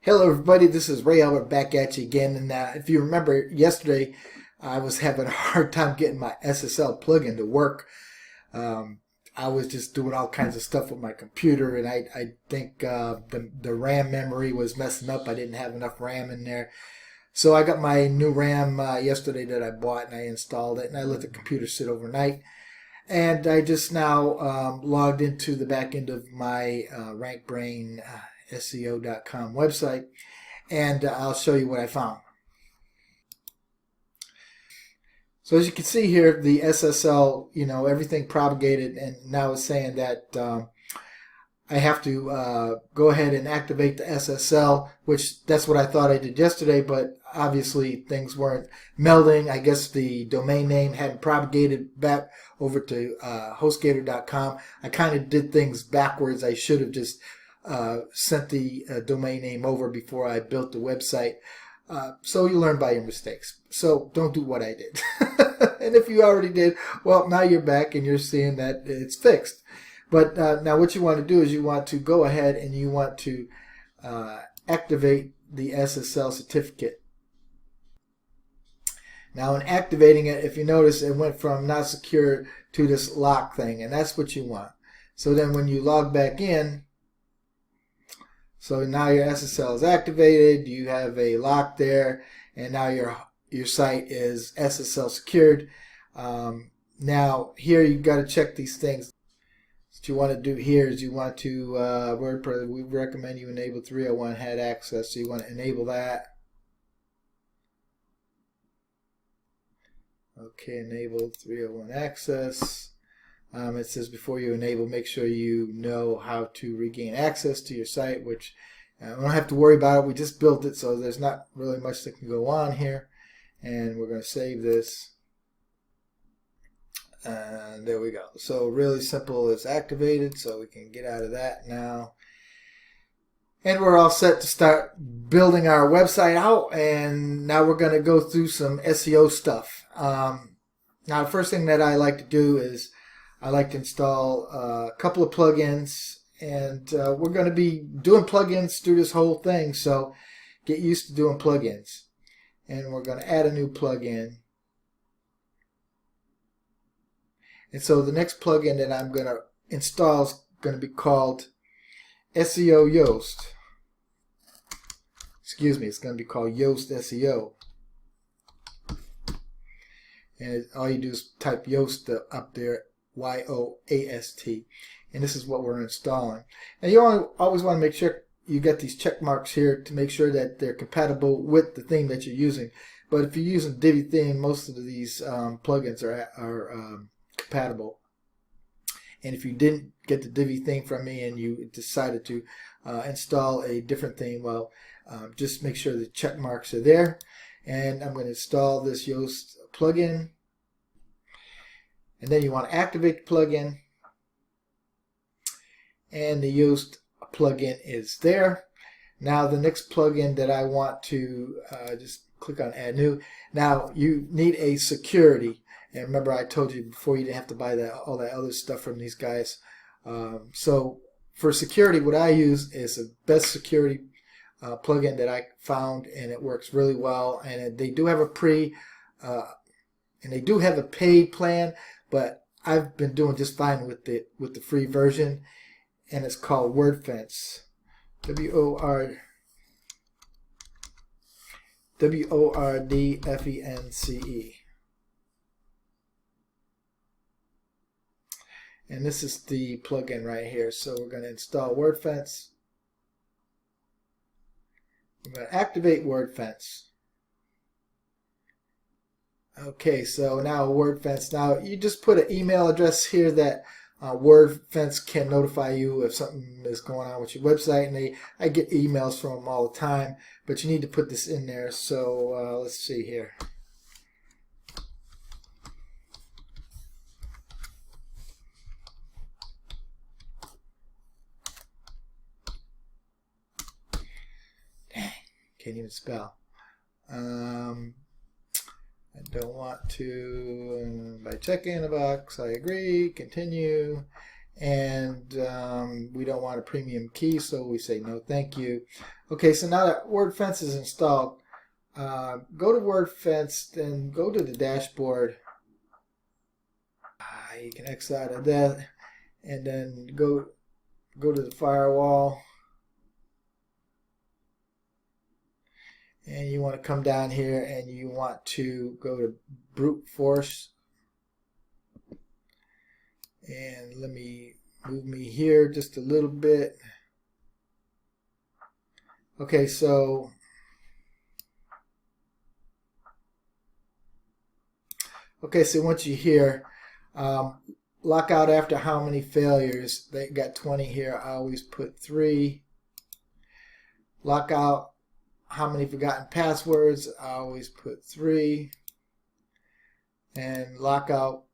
Hello everybody, this is Ray Albert back at you again, and if you remember yesterday I was having a hard time getting my SSL plugin to work. I was just doing all kinds of stuff with my computer, and I think the RAM memory was messing up. I didn't have enough RAM in there. So I got my new RAM yesterday that I bought, and I installed it, and I let the computer sit overnight. And I just now logged into the back end of my RankBrain SEO.com website, and I'll show you what I found. So as you can see here, the SSL, everything propagated, and now it's saying that I have to go ahead and activate the SSL, which that's what I thought I did yesterday, but obviously things weren't melding. I guess the domain name hadn't propagated back over to HostGator.com. I kind of did things backwards. I should have just sent the domain name over before I built the website. So you learn by your mistakes. So don't do what I did. And if you already did, well, now you're back and you're seeing that it's fixed. But now what you want to do is you want to go ahead and you want to activate the SSL certificate. Now in activating it, if you notice, it went from not secure to this lock thing, and that's what you want. So then when you log back in, so now your SSL is activated, you have a lock there, and now your site is SSL secured. Now here you've got to check these things. What you want to do here is you want to WordPress, we recommend you enable 301 head access, so you want to enable that. Okay, enable 301 access. It says before you enable, make sure you know how to regain access to your site, which we don't have to worry about it. We just built it, so there's not really much that can go on here. And we're going to save this. And there we go. So really simple, it's activated, so we can get out of that now. And we're all set to start building our website out, and now we're going to go through some SEO stuff. Now the first thing that I like to do is I like to install a couple of plugins, and we're going to be doing plugins through this whole thing, so get used to doing plugins. And we're going to add a new plugin. And so the next plugin that I'm going to install is going to be called SEO Yoast. Excuse me, it's going to be called Yoast SEO. And all you do is type Yoast up there, Y-O-A-S-T. And this is what we're installing. And you always want to make sure you get these check marks here to make sure that they're compatible with the theme that you're using. But if you're using Divi theme, most of these plugins are compatible. And if you didn't get the Divi theme from me and you decided to install a different theme, well, just make sure the check marks are there. And I'm going to install this Yoast plugin. And then you want to activate the plugin. And the Yoast plugin is there. Now the next plugin that I want to just click on Add New. Now you need a security. And remember, I told you before you didn't have to buy all that other stuff from these guys. So for security, what I use is the best security plugin that I found, and it works really well. And they do have a and they do have a paid plan, but I've been doing just fine with the free version, and it's called WordFence. WORDFENCE. And this is the plugin right here. So we're going to install WordFence. I'm going to activate WordFence. Okay, so now WordFence. Now you just put an email address here that WordFence can notify you if something is going on with your website, and I get emails from them all the time. But you need to put this in there. So let's see here. Can't even spell. I don't want to, by checking the box, I agree, continue, and we don't want a premium key, so we say no thank you. Okay, so now that WordFence is installed, go to WordFence, then go to the dashboard. You can exit out of that, and then go to the firewall, and you want to come down here and you want to go to brute force, and let me move me here just a little bit. Okay, so once you're here, lock out after how many failures. They got 20 here. I always put 3. Lock out how many forgotten passwords. I always put 3. And lock out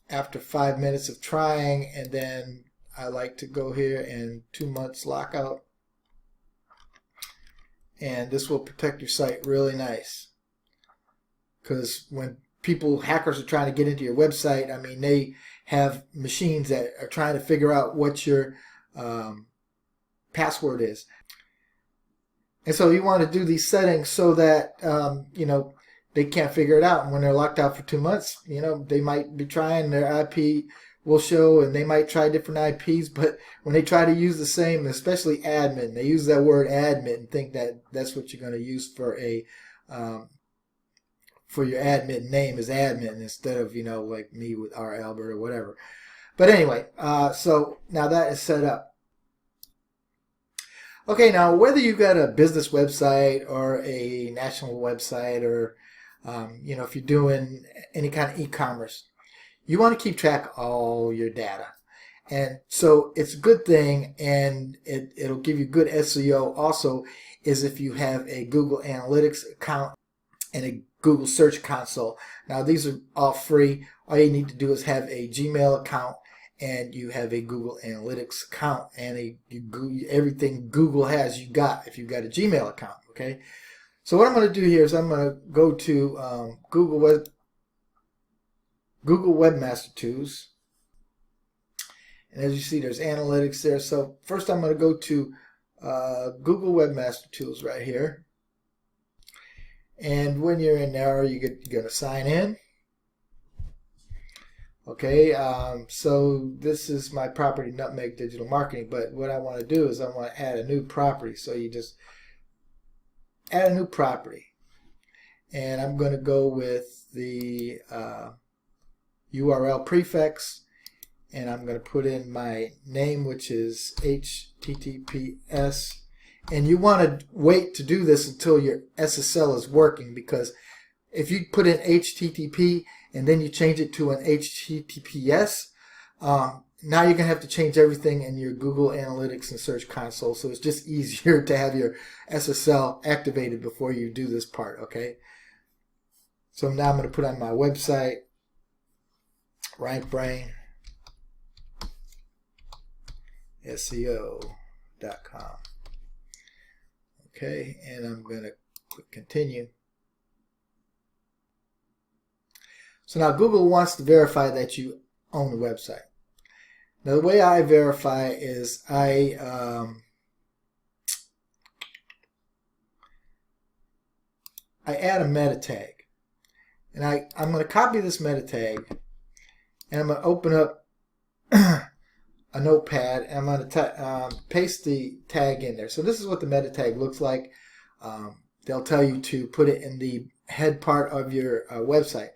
after 5 minutes of trying, and then I like to go here and 2 months lockout, and this will protect your site really nice, because when hackers are trying to get into your website, I mean, they have machines that are trying to figure out what your password is. And so you want to do these settings so that they can't figure it out. And when they're locked out for 2 months, they might be trying, their IP will show, and they might try different IPs, but when they try to use the same, especially admin, they use that word admin and think that that's what you're going to use for a for your admin name is admin, instead of like me with R. Albert or whatever. But anyway, so now that is set up. Okay, now whether you got a business website or a national website, or if you're doing any kind of e-commerce, you want to keep track of all your data. And so it's a good thing, and it'll give you good SEO also, is if you have a Google Analytics account and a Google Search Console. Now these are all free. All you need to do is have a Gmail account, and you have a Google Analytics account, and everything Google has you got if you've got a Gmail account. Okay, so what I'm going to do here is I'm going to go to Google Webmaster Tools, and as you see, there's analytics there. So first I'm going to go to Google Webmaster Tools right here, and when you're in there, you're going to sign in. Okay, so this is my property, Nutmeg Digital Marketing, but what I want to do is I want to add a new property. So you just add a new property, and I'm going to go with the URL prefix, and I'm going to put in my name, which is HTTPS. And you want to wait to do this until your SSL is working, because if you put in HTTP and then you change it to an HTTPS, now you're going to have to change everything in your Google Analytics and Search Console. So it's just easier to have your SSL activated before you do this part, okay? So now I'm going to put on my website, RightBrain SEO.com. Okay, and I'm going to click continue. So now Google wants to verify that you own the website. Now the way I verify is I add a meta tag, and I'm going to copy this meta tag, and I'm going to open up a notepad, and I'm going to paste the tag in there. So this is what the meta tag looks like. They'll tell you to put it in the head part of your website.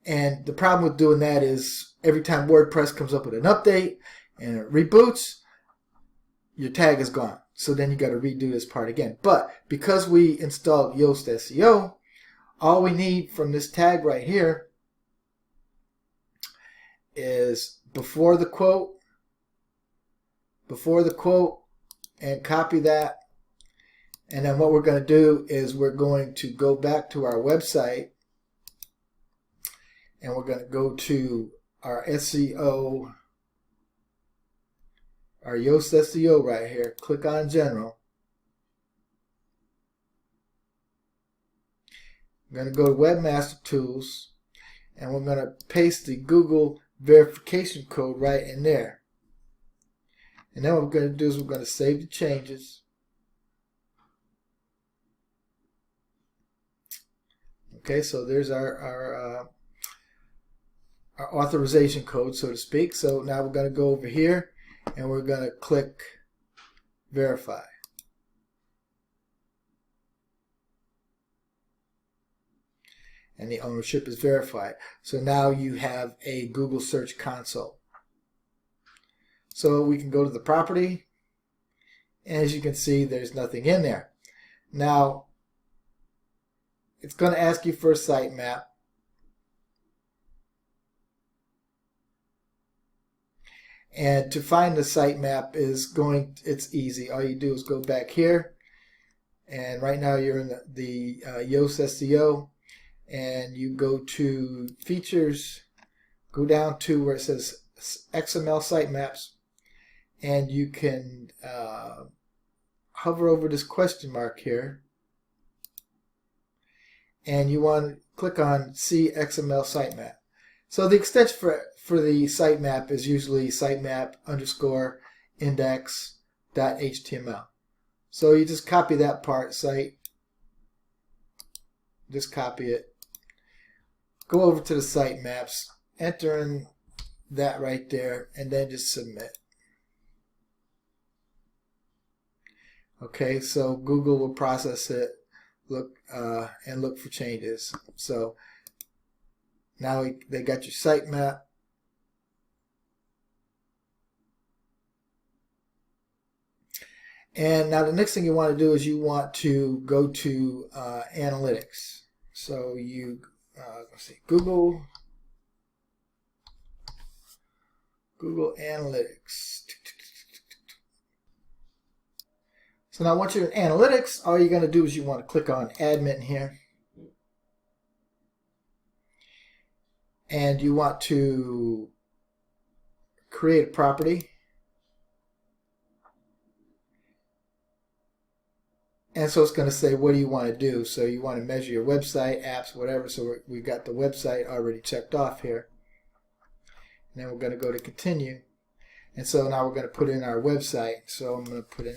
And the problem with doing that is every time WordPress comes up with an update and it reboots, your tag is gone. So then you got to redo this part again. But because we installed Yoast SEO, all we need from this tag right here is before the quote, and copy that. And then what we're going to do is we're going to go back to our website, and we're going to go to our SEO, our Yoast SEO right here. Click on General. I'm going to go to Webmaster Tools, and we're going to paste the Google verification code right in there. And then what we're going to do is we're going to save the changes. Okay, so there's our authorization code, so to speak. So now we're going to go over here and we're going to click verify. And the ownership is verified. So now you have a Google Search Console. So we can go to the property, and as you can see, there's nothing in there. Now, it's going to ask you for a sitemap. And to find the sitemap it's easy. All you do is go back here, and right now you're in the Yoast SEO, and you go to features, go down to where it says XML sitemaps, and you can hover over this question mark here, and you want to click on See XML sitemap. So the extension for the sitemap is usually sitemap_index.html. So you just copy that part, just copy it, go over to the sitemaps, enter in that right there, and then just submit. Okay, so Google will process it, look for changes. So now they got your sitemap. And now the next thing you want to do is you want to go to analytics. So you let's see, Google Analytics. So now once you're in Analytics, all you're going to do is you want to click on Admin here. And you want to create a property. And so it's going to say, what do you want to do? So you want to measure your website, apps, whatever. So we've got the website already checked off here. And then we're going to go to continue. And so now we're going to put in our website. So I'm going to put in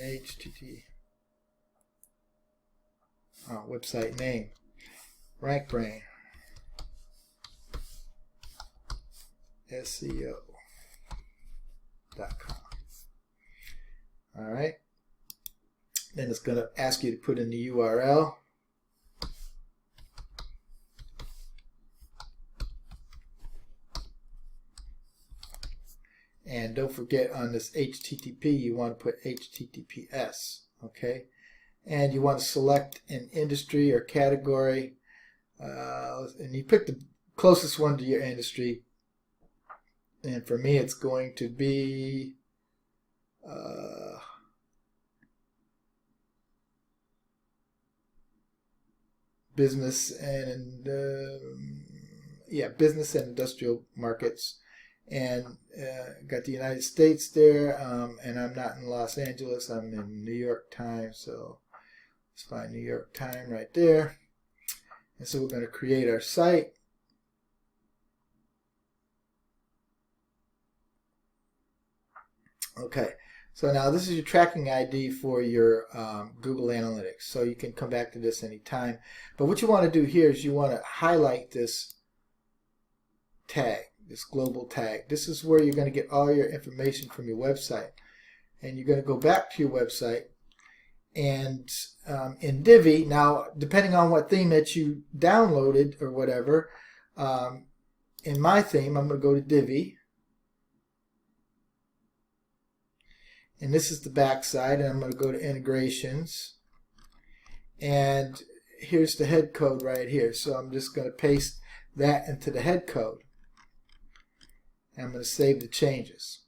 website name, RankBrain, SEO.com. All right. Then it's going to ask you to put in the URL. And don't forget on this HTTP, you want to put HTTPS. Okay. And you want to select an industry or category. And you pick the closest one to your industry. And for me, it's going to be business and business and industrial markets. And got the United States there, and I'm not in Los Angeles, I'm in New York time, so let's find New York time right there. And so we're going to create our site. Okay, so now this is your tracking ID for your Google Analytics, so you can come back to this anytime. But what you want to do here is you want to highlight this tag, this global tag. This is where you're going to get all your information from your website. And you're going to go back to your website, and in Divi, now depending on what theme that you downloaded or whatever, in my theme I'm going to go to Divi. And this is the back side, and I'm going to go to integrations, and here's the head code right here. So I'm just going to paste that into the head code, and I'm going to save the changes.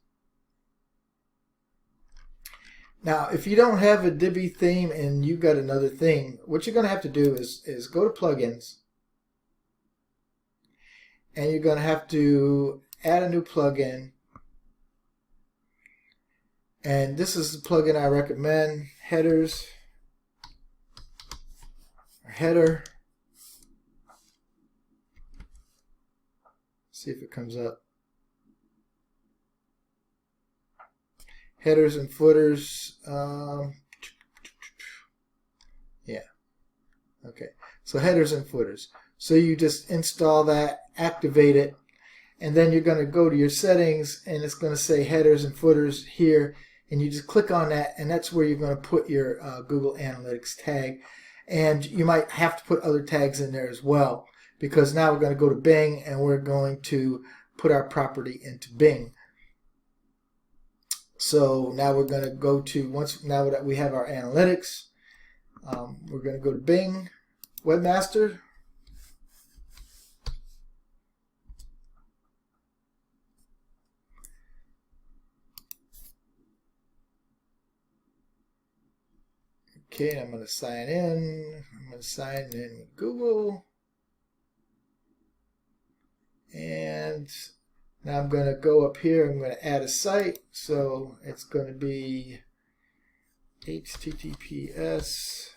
Now if you don't have a Divi theme and you've got another theme, what you're going to have to do is go to plugins, and you're going to have to add a new plugin. And this is the plugin I recommend, headers, or header. See if it comes up. headers and footers. Yeah. Okay. So headers and footers. So you just install that, activate it, and then you're going to go to your settings, and it's going to say headers and footers here, and you just click on that, and that's where you're going to put your Google Analytics tag. And you might have to put other tags in there as well, because now we're going to go to Bing, and we're going to put our property into Bing. So now we're going to go to, now that we have our analytics, we're going to go to Bing Webmaster. Okay, I'm going to sign in. I'm going to sign in with Google. And now I'm going to go up here. I'm going to add a site. So it's going to be HTTPS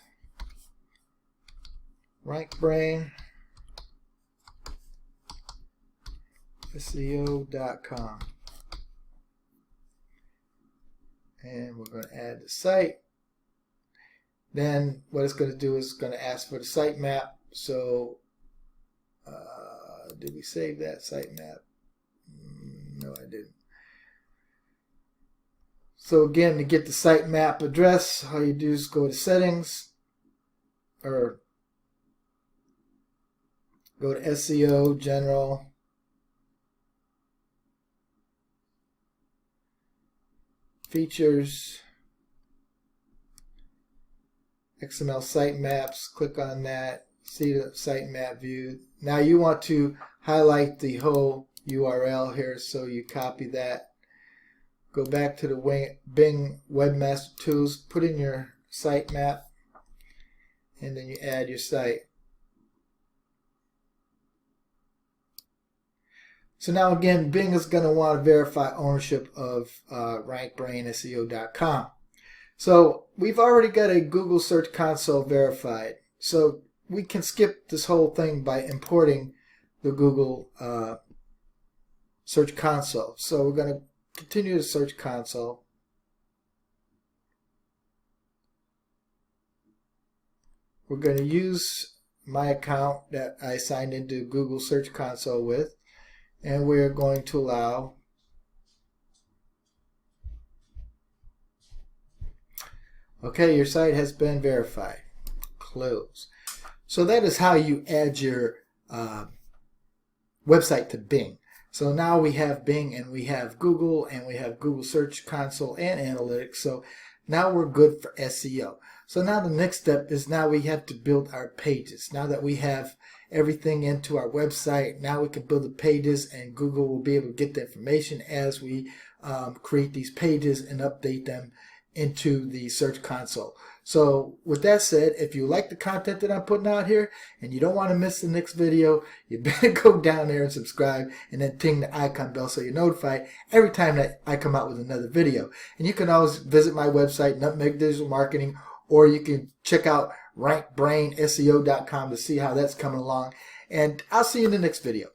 RankBrain SEO.com. And we're going to add the site. Then what it's going to do is it's going to ask for the sitemap. So did we save that sitemap? No, I didn't. So again, to get the sitemap address, all you do is go to settings, or go to SEO General, Features, XML sitemaps, click on that, see the sitemap view. Now you want to highlight the whole URL here, so you copy that. Go back to the Bing Webmaster Tools, put in your sitemap, and then you add your site. So now again, Bing is going to want to verify ownership of RankBrainSEO.com. So we've already got a Google Search Console verified. So we can skip this whole thing by importing the Google Search Console. So we're going to continue the Search Console. We're going to use my account that I signed into Google Search Console with, and we're going to allow okay, your site has been verified. Close. So that is how you add your website to Bing. So now we have Bing, and we have Google, and we have Google Search Console and Analytics. So now we're good for SEO. So now the next step is now we have to build our pages. Now that we have everything into our website, now we can build the pages, and Google will be able to get the information as we create these pages and update them into the Search Console. So with that said, if you like the content that I'm putting out here and you don't want to miss the next video, you better go down there and subscribe, and then ting the icon bell so you're notified every time that I come out with another video. And you can always visit my website, Nutmeg Digital Marketing, or you can check out RankBrainSEO.com to see how that's coming along. And I'll see you in the next video.